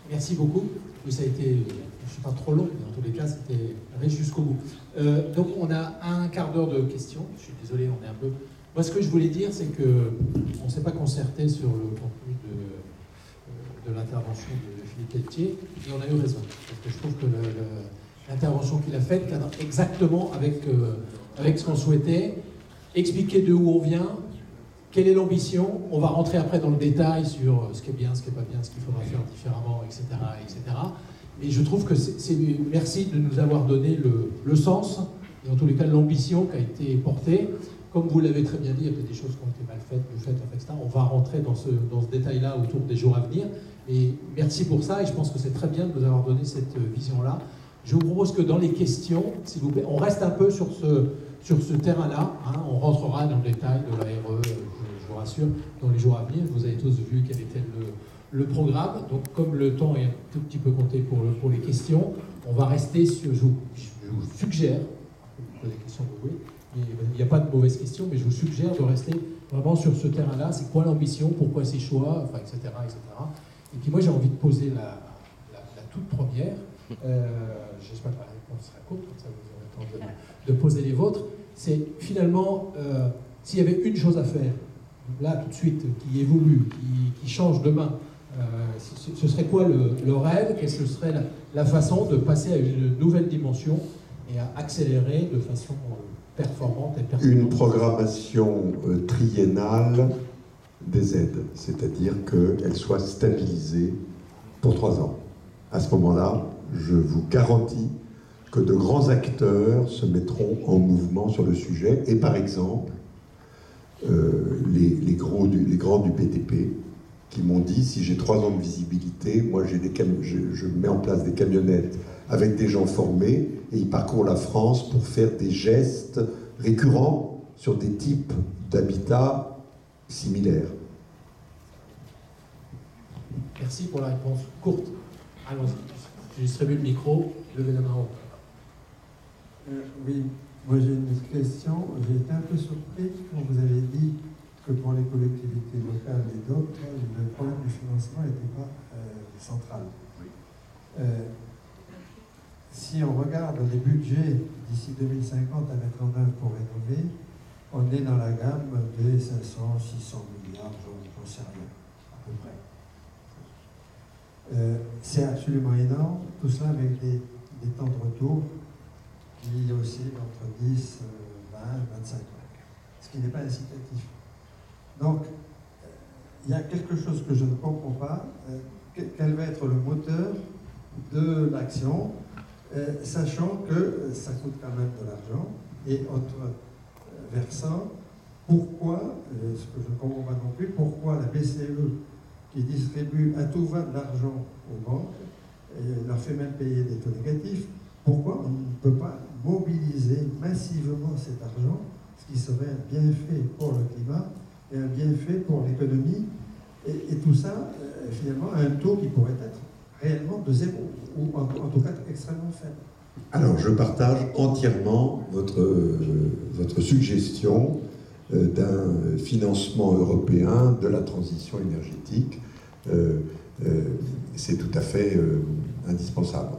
Merci beaucoup. Oui, ça a été, je ne suis pas trop long, mais dans tous les cas, c'était riche jusqu'au bout. Donc, on a un quart d'heure de questions. Je suis désolé, on est un peu... Moi, ce que je voulais dire, c'est qu'on ne s'est pas concerté sur le contenu de l'intervention de Philippe Pelletier, et on a eu raison. Parce que je trouve que l'intervention qu'il a faite cadre exactement avec ce qu'on souhaitait, expliquer de où on vient, quelle est l'ambition. On va rentrer après dans le détail sur ce qui est bien, ce qui n'est pas bien, ce qu'il faudra faire différemment, etc. etc. Mais je trouve que merci de nous avoir donné le sens, et en tous les cas l'ambition qui a été portée. Comme vous l'avez très bien dit, il y a peut-être des choses qui ont été mal faites, etc. On va rentrer dans ce détail-là autour des jours à venir. Et merci pour ça, et je pense que c'est très bien de nous avoir donné cette vision-là. Je vous propose que dans les questions, s'il vous plaît, on reste un peu sur ce terrain-là. Hein, on rentrera dans le détail de la RE, je vous rassure, dans les jours à venir. Vous avez tous vu quel était le programme. Donc, comme le temps est un tout petit peu compté pour les questions, on va rester sur... Je vous suggère, vous posez des questions que vous voulez, il n'y a pas de mauvaises questions, mais je vous suggère de rester vraiment sur ce terrain-là. C'est quoi l'ambition, pourquoi ces choix, enfin, etc., etc. Et puis moi, j'ai envie de poser la toute première. J'espère que la réponse sera courte, comme ça vous aurez le temps de poser les vôtres. C'est finalement, s'il y avait une chose à faire, là, tout de suite, qui évolue, qui change demain, ce serait quoi le rêve? Quelle serait la façon de passer à une nouvelle dimension et à accélérer de façon performante et pertinente? Une programmation triennale des aides, c'est-à-dire qu'elle soit stabilisée pour 3 ans. À ce moment-là, je vous garantis que de grands acteurs se mettront en mouvement sur le sujet. Et par exemple, les grands du BTP qui m'ont dit, si j'ai 3 ans de visibilité, moi je mets en place des camionnettes avec des gens formés et ils parcourent la France pour faire des gestes récurrents sur des types d'habitats similaires. Merci pour la réponse courte. Allons-y. Je distribue le micro. Levez la main. Oui, moi j'ai une question. J'ai été un peu surpris quand vous avez dit que pour les collectivités locales et d'autres, le problème du financement n'était pas central. Oui. Si on regarde les budgets d'ici 2050 à mettre en œuvre pour rénover, on est dans la gamme des 500, 600 milliards, j'en sais rien, à peu près. C'est absolument énorme, tout cela avec des temps de retour qui oscillent entre 10, 20, 25 ans, ce qui n'est pas incitatif. Donc, il y a quelque chose que je ne comprends pas. Quel va être le moteur de l'action, sachant que ça coûte quand même de l'argent, et autre versant, pourquoi, ce que je ne comprends pas non plus, pourquoi la BCE, qui distribue à tout va de l'argent aux banques, et leur fait même payer des taux négatifs, pourquoi on ne peut pas mobiliser massivement cet argent, ce qui serait un bienfait pour le climat et un bienfait pour l'économie, et tout ça, finalement, à un taux qui pourrait être réellement de zéro, ou en tout cas extrêmement faible. Alors, je partage entièrement votre suggestion d'un financement européen de la transition énergétique. C'est tout à fait indispensable.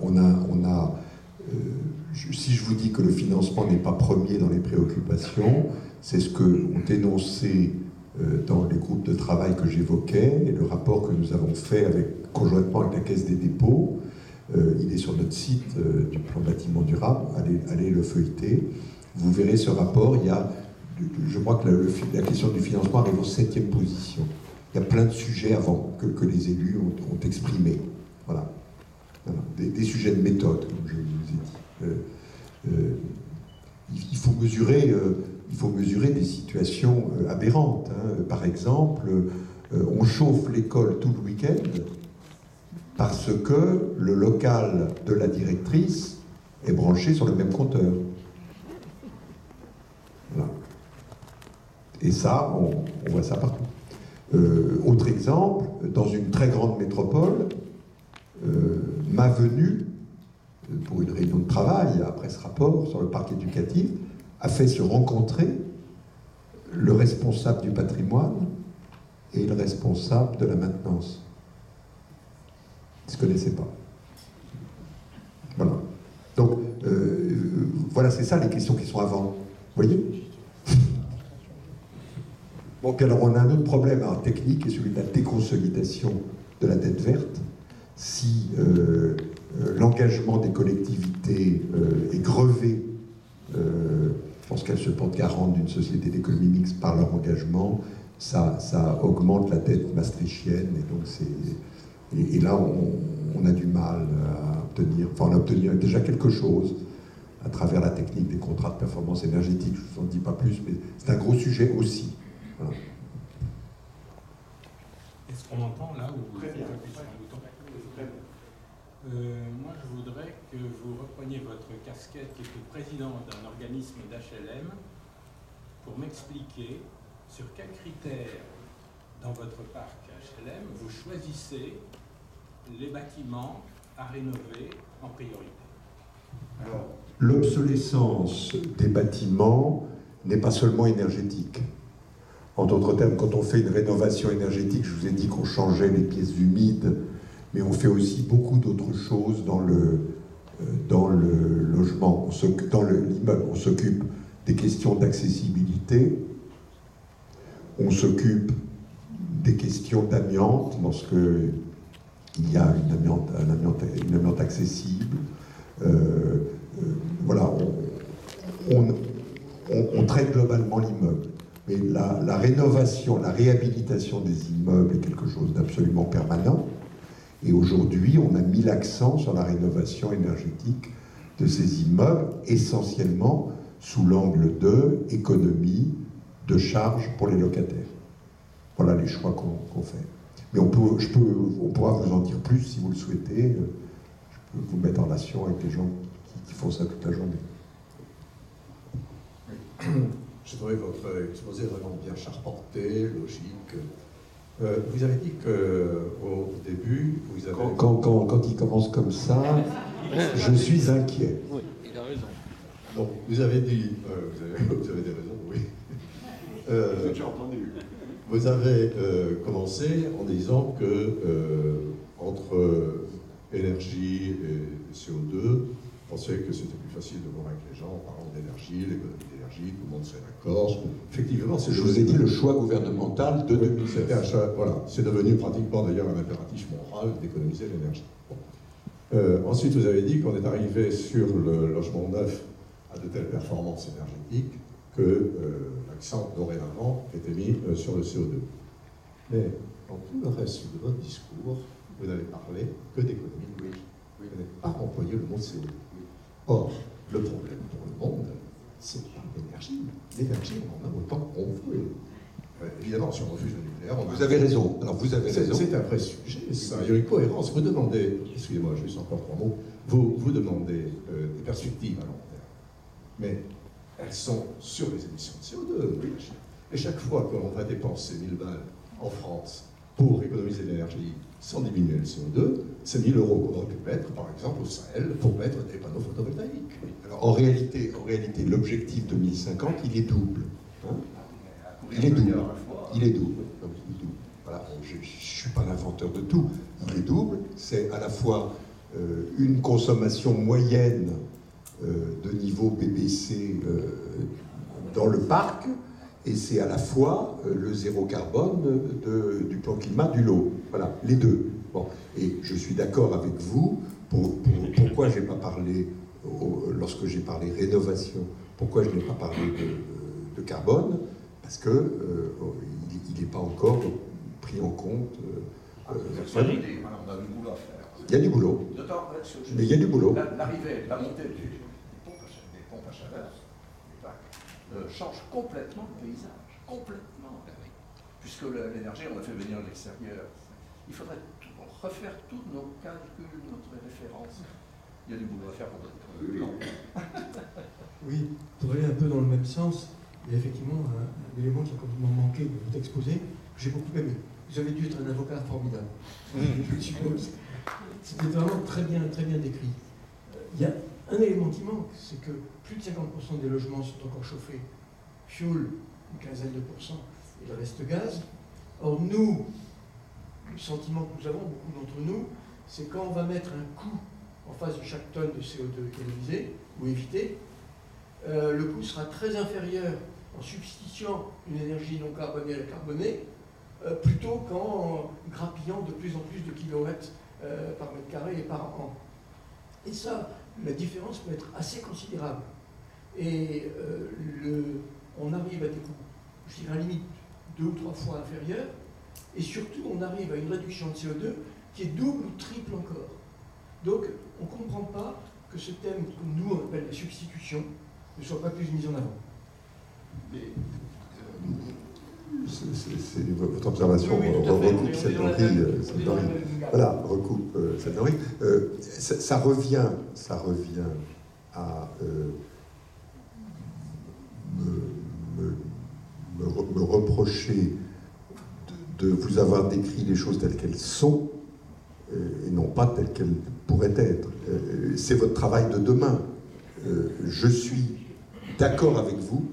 Si je vous dis que le financement n'est pas premier dans les préoccupations, c'est ce qu'ont énoncé dans les groupes de travail que j'évoquais et le rapport que nous avons fait conjointement avec la Caisse des dépôts. Il est sur notre site du plan bâtiment durable, allez le feuilleter. Vous verrez ce rapport, je crois que la question du financement arrive en 7e position. Il y a plein de sujets avant que les élus ont exprimés. Voilà. Des sujets de méthode, comme je vous ai dit. Il faut mesurer des situations aberrantes. Hein. Par exemple, on chauffe l'école tout le week-end parce que le local de la directrice est branché sur le même compteur. Voilà. Et ça, on voit ça partout. Autre exemple, dans une très grande métropole, ma venue, pour une réunion de travail, après ce rapport sur le parc éducatif, a fait se rencontrer le responsable du patrimoine et le responsable de la maintenance. Ils ne se connaissaient pas. Voilà. Donc, voilà, c'est ça les questions qui sont avant. Vous voyez? Bon, puis alors on a un autre problème technique, qui est celui de la déconsolidation de la dette verte. Si l'engagement des collectivités est grevé, je pense qu'elles se portent garante d'une société d'économie mixte par leur engagement, ça augmente la dette maastrichtienne, et donc et là on a du mal à obtenir, enfin on a obtenu déjà quelque chose à travers la technique des contrats de performance énergétique, je ne vous en dis pas plus, mais c'est un gros sujet aussi. Voilà. Est-ce qu'on entend là ou Très bien. Moi, je voudrais que vous repreniez votre casquette qui est de président d'un organisme d'HLM pour m'expliquer sur quels critères dans votre parc HLM vous choisissez les bâtiments à rénover en priorité. Alors, l'obsolescence des bâtiments n'est pas seulement énergétique. En d'autres termes, quand on fait une rénovation énergétique, je vous ai dit qu'on changeait les pièces humides, mais on fait aussi beaucoup d'autres choses dans le logement, dans l'immeuble. On s'occupe des questions d'accessibilité, on s'occupe des questions d'amiante, lorsqu'il y a une amiante accessible. Voilà, on traite globalement l'immeuble. Mais la rénovation, la réhabilitation des immeubles est quelque chose d'absolument permanent. Et aujourd'hui, on a mis l'accent sur la rénovation énergétique de ces immeubles, essentiellement sous l'angle de économie de charges pour les locataires. Voilà les choix qu'on fait. Mais on pourra vous en dire plus si vous le souhaitez. Je peux vous mettre en relation avec des gens qui font ça toute la journée. J'ai trouvé votre exposé vraiment bien charpenté, logique. Vous avez dit qu'au début, vous avez... Quand il commence comme ça, je suis inquiet. Oui, il a raison. Donc, vous avez dit... vous avez des raisons, oui. J'ai déjà entendu. Vous avez commencé en disant que entre énergie et CO2, on pensait que c'était plus facile de voir avec les gens en parlant d'énergie, l'économie d'énergie, tout le monde serait d'accord. Effectivement, Je vous ai dit le choix gouvernemental de 2016. Voilà, c'est devenu pratiquement d'ailleurs un impératif moral d'économiser l'énergie. Bon. Ensuite, vous avez dit qu'on est arrivé sur le logement neuf à de telles performances énergétiques que l'accent dorénavant était mis sur le CO2. Mais dans tout le reste de votre discours, vous n'avez parlé que d'économie. Oui. Vous n'avez pas employé le mot CO2. Or, le problème pour le monde, c'est pas l'énergie. L'énergie, on en a autant qu'on veut. Évidemment, si on refuse le nucléaire, Vous avez raison. Alors, vous avez raison. C'est un vrai sujet, ça. Il y a une cohérence. Vous demandez, excusez-moi, juste encore 3 mots, vous demandez des perspectives à long terme. Mais elles sont sur les émissions de CO2. Et chaque fois qu'on va dépenser 1000 balles en France pour économiser l'énergie sans diminuer le CO2, c'est 1000 € qu'on aurait pu mettre, par exemple, au Sahel, pour mettre des panneaux photovoltaïques. Alors, en réalité, l'objectif 2050, il est double. Hein, il est double. Il est double. Voilà, je ne suis pas l'inventeur de tout. Il est double. C'est à la fois une consommation moyenne de niveau BBC dans le parc, et c'est à la fois le zéro carbone du plan climat du lot. Voilà, les deux. Bon. Et je suis d'accord avec vous. Pourquoi je n'ai pas parlé, lorsque j'ai parlé rénovation, pourquoi je n'ai pas parlé de carbone? Parce qu'il n'est pas encore pris en compte. On a du boulot à faire. Il y a du boulot. Mais il y a du boulot. L'arrivée, la montée des pompes à chaleur, change complètement le paysage. Complètement. Puisque l'énergie, on l'a fait venir de l'extérieur. Il faudrait refaire tous nos calculs, notre référence. Il y a du boulot à faire pour notre plan. Oui, pour aller un peu dans le même sens, il y a effectivement un élément qui a complètement manqué de votre exposé, que j'ai beaucoup aimé. Vous avez dû être un avocat formidable. Je suppose. C'était vraiment très bien décrit. Il y a un élément qui manque, c'est que plus de 50% des logements sont encore chauffés fioul, une quinzaine de pourcents, et le reste gaz. Or nous, le sentiment que nous avons, beaucoup d'entre nous, c'est quand on va mettre un coût en face de chaque tonne de CO2 économisé ou évité, le coût sera très inférieur en substituant une énergie non carbonée à la carbonée, plutôt qu'en grappillant de plus en plus de kilowatts par mètre carré et par an. Et ça, la différence peut être assez considérable. Et on arrive à des coûts, je dirais à la limite, 2 ou 3 fois inférieurs, et surtout on arrive à une réduction de CO2 qui est double ou triple encore. Donc on ne comprend pas que ce thème, que nous on appelle la substitution, ne soit pas plus mis en avant. Mais, votre observation recoupe celle d'Henri. Voilà, recoupe celle d'Henri. Ça revient à me reprocher de vous avoir décrit les choses telles qu'elles sont et non pas telles qu'elles pourraient être. C'est votre travail de demain. Je suis d'accord avec vous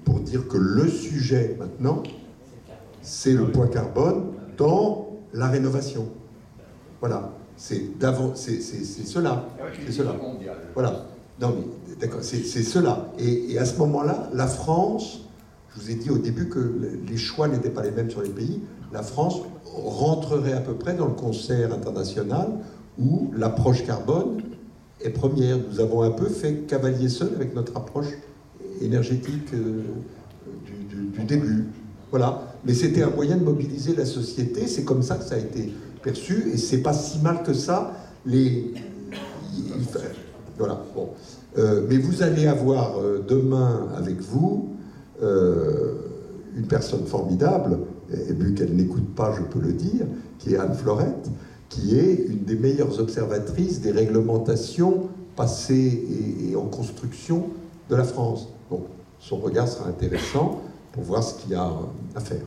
pour dire que le sujet maintenant, c'est le poids carbone dans la rénovation. Voilà, c'est cela. C'est cela. Voilà. Non mais d'accord, c'est cela. Et à ce moment-là, la France, je vous ai dit au début que les choix n'étaient pas les mêmes sur les pays, la France rentrerait à peu près dans le concert international où l'approche carbone est première. Nous avons un peu fait cavalier seul avec notre approche énergétique du début. Voilà. Mais c'était un moyen de mobiliser la société, c'est comme ça que ça a été perçu, et c'est pas si mal que ça. Voilà. Bon. Mais vous allez avoir demain avec vous une personne formidable, et vu qu'elle n'écoute pas, je peux le dire, qui est Anne Florette, qui est une des meilleures observatrices des réglementations passées et en construction de la France. Donc, son regard sera intéressant pour voir ce qu'il y a à faire.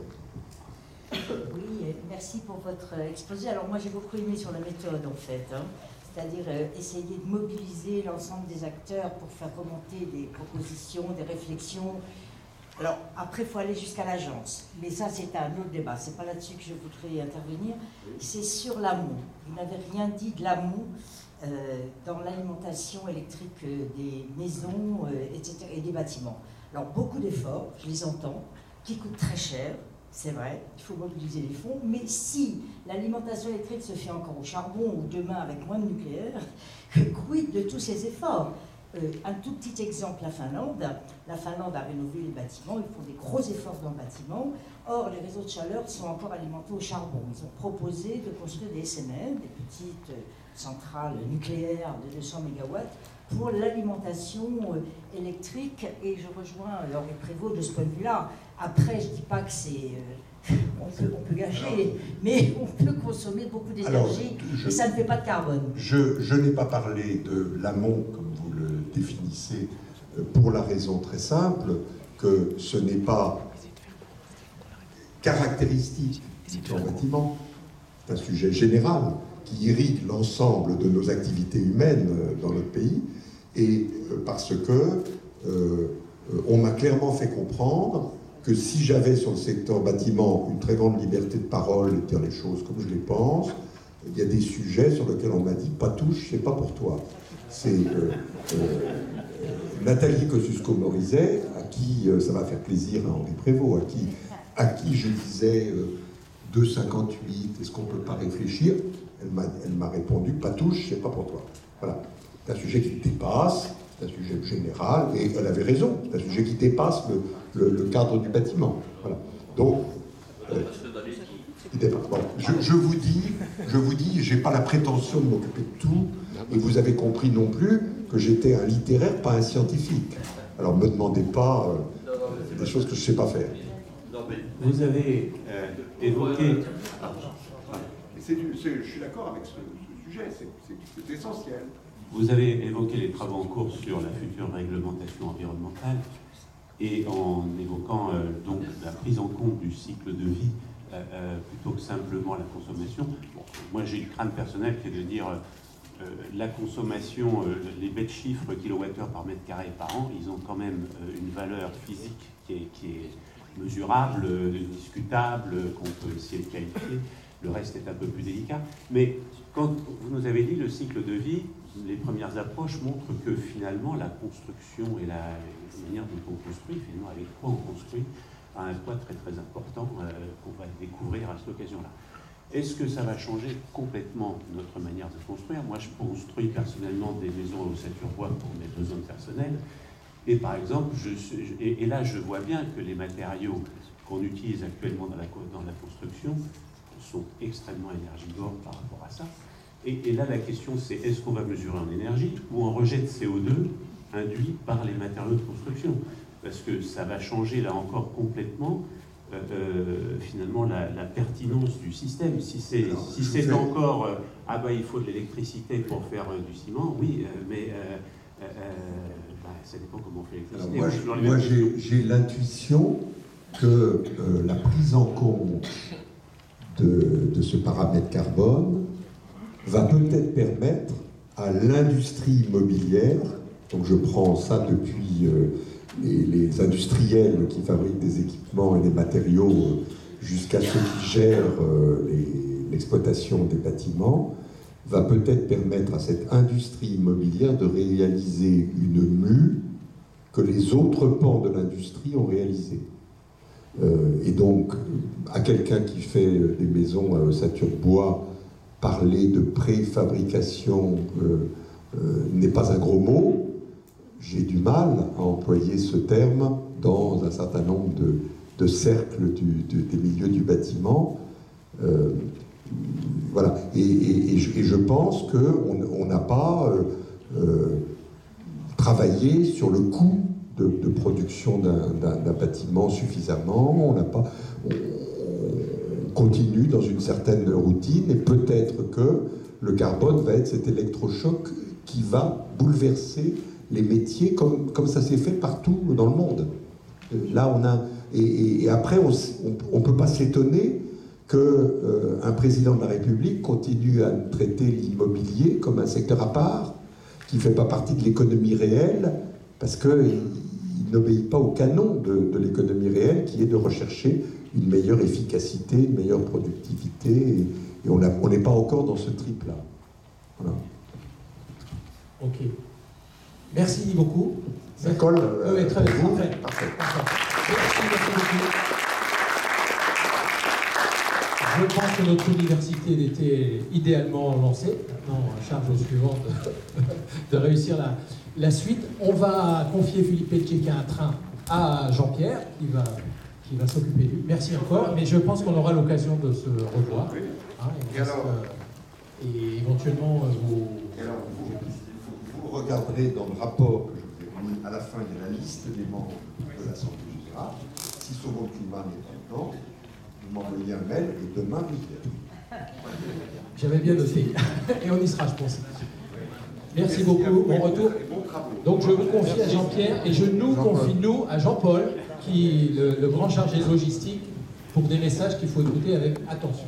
Oui, merci pour votre exposé. Alors moi, j'ai beaucoup aimé sur la méthode, en fait. C'est-à-dire essayer de mobiliser l'ensemble des acteurs pour faire remonter des propositions, des réflexions. Alors, après, il faut aller jusqu'à l'agence. Mais ça, c'est un autre débat. C'est pas là-dessus que je voudrais intervenir. C'est sur l'amont. Vous n'avez rien dit de l'amont dans l'alimentation électrique des maisons, etc., et des bâtiments. Alors, beaucoup d'efforts, je les entends, qui coûtent très cher. C'est vrai, il faut mobiliser les fonds. Mais si l'alimentation électrique se fait encore au charbon ou demain avec moins de nucléaire, quid de tous ces efforts ? Un tout petit exemple, la Finlande. La Finlande a rénové les bâtiments, ils font des gros efforts dans le bâtiment. Or, les réseaux de chaleur sont encore alimentés au charbon. Ils ont proposé de construire des SMR, des petites centrales nucléaires de 200 MW, pour l'alimentation électrique. Et je rejoins Henri Prévost de ce point de vue-là. Après, je ne dis pas que c'est... on peut gâcher, mais on peut consommer beaucoup d'énergie, et ça ne fait pas de carbone. Je n'ai pas parlé de l'amont, comme vous le définissez, pour la raison très simple que ce n'est pas caractéristique du plan bâtiment. C'est un sujet général qui irrigue l'ensemble de nos activités humaines dans notre pays, et parce que on m'a clairement fait comprendre que si j'avais sur le secteur bâtiment une très grande liberté de parole et de dire les choses comme je les pense, il y a des sujets sur lesquels on m'a dit « pas touche, c'est pas pour toi ». C'est Nathalie Kosciusko-Morizet, à qui ça va faire plaisir à Henri Prévost, à qui je disais 2,58, est-ce qu'on ne peut pas réfléchir? Elle m'a répondu « pas touche, c'est pas pour toi ». Voilà, c'est un sujet qui dépasse, c'est un sujet général, et elle avait raison, c'est un sujet qui dépasse le cadre du bâtiment. Voilà. Donc, il dépasse. Bon, je vous dis, j'ai pas la prétention de m'occuper de tout, et vous avez compris non plus que j'étais un littéraire, pas un scientifique. Alors, me demandez pas des choses que je sais pas faire. Vous avez évoqué... Je suis d'accord avec ce sujet, c'est essentiel. Vous avez évoqué les travaux en cours sur la future réglementation environnementale et en évoquant donc la prise en compte du cycle de vie plutôt que simplement la consommation. Bon, moi j'ai une crainte personnelle qui est de dire la consommation, les bêtes chiffres kilowattheures par mètre carré par an, ils ont quand même une valeur physique qui est mesurable, discutable, qu'on peut essayer de qualifier. Le reste est un peu plus délicat. Mais quand vous nous avez dit le cycle de vie, les premières approches montrent que finalement la construction et la manière dont on construit, finalement avec quoi on construit, a un poids très très important qu'on va découvrir à cette occasion-là. Est-ce que ça va changer complètement notre manière de construire? Moi, je construis personnellement des maisons à ossature bois pour mes besoins personnels. Et par exemple, et là, je vois bien que les matériaux qu'on utilise actuellement dans la construction sont extrêmement énergivores par rapport à ça. Et là, la question, c'est est-ce qu'on va mesurer en énergie ou en rejet de CO2 induit par les matériaux de construction? Parce que ça va changer, là encore, complètement finalement la pertinence du système. Si c'est encore il faut de l'électricité pour faire du ciment, oui, mais ça dépend comment on fait l'électricité. Moi, j'ai l'intuition que la prise en compte de ce paramètre carbone va peut-être permettre à l'industrie immobilière, donc je prends ça depuis les industriels qui fabriquent des équipements et des matériaux jusqu'à ceux qui gèrent l'exploitation des bâtiments, va peut-être permettre à cette industrie immobilière de réaliser une mue que les autres pans de l'industrie ont réalisée. Et donc, à quelqu'un qui fait des maisons à ossature bois, parler de préfabrication n'est pas un gros mot. J'ai du mal à employer ce terme dans un certain nombre de cercles des milieux du bâtiment. Voilà. Et je pense qu'on n'a pas travaillé sur le coût de production d'un bâtiment suffisamment. On continue dans une certaine routine et peut-être que le carbone va être cet électrochoc qui va bouleverser les métiers comme ça s'est fait partout dans le monde. Là, on a... Et après, on ne peut pas s'étonner qu'un président de la République continue à traiter l'immobilier comme un secteur à part, qui ne fait pas partie de l'économie réelle, parce qu'il n'obéit pas au canon de l'économie réelle, qui est de rechercher une meilleure efficacité, une meilleure productivité, et on n'est pas encore dans ce trip-là. Voilà. Ok. Merci beaucoup. Ça colle. Oui, très bien. Parfait. Merci beaucoup. Je pense que notre université était idéalement lancée. Maintenant, charge aux suivantes de réussir la suite. On va confier Philippe Pelletier qui a un train à Jean-Pierre qui va s'occuper de lui. Merci encore, mais je pense qu'on aura l'occasion de se revoir. Et éventuellement, vous regarderez dans le rapport que je vous ai mis à la fin, il y a la liste des membres de l'Assemblée générale. Si Sauvons le climat n'est pas dedans, vous m'envoyez un mail et demain vous y êtes. J'avais bien noté. Et on y sera, je pense. Merci beaucoup. Bon retour. Donc je vous confie à Jean-Pierre et je nous confie, nous, à Jean-Paul, qui est le grand chargé de logistique, pour des messages qu'il faut écouter avec attention.